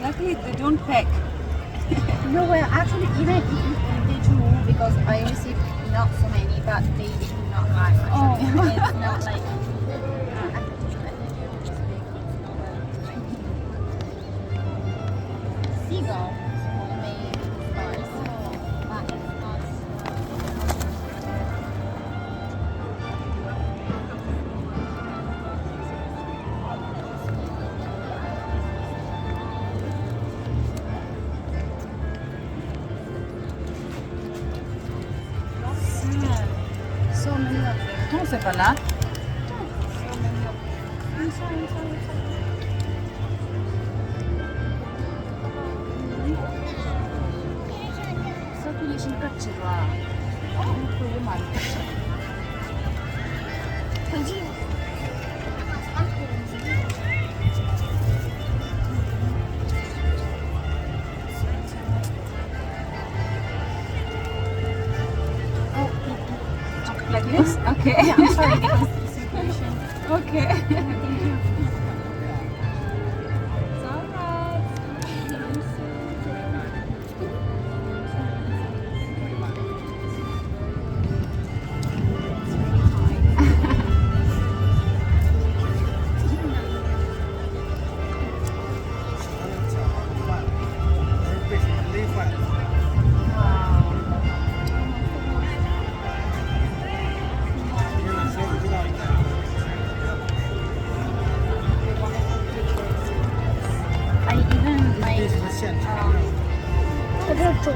Luckily, they don't peck. No, well, actually, even if they do, because I received not so many, but they do not like actually. Oh. It's not like. Seagull. Maybe stars. But it's not. So many of them. Non, c'est pas là. So many of them. Inside. 손가락질와 그거 많이 like this? Okay. Yeah, I'm sorry because the situation. Okay. It's alright. I even like 这是现成的。 这是种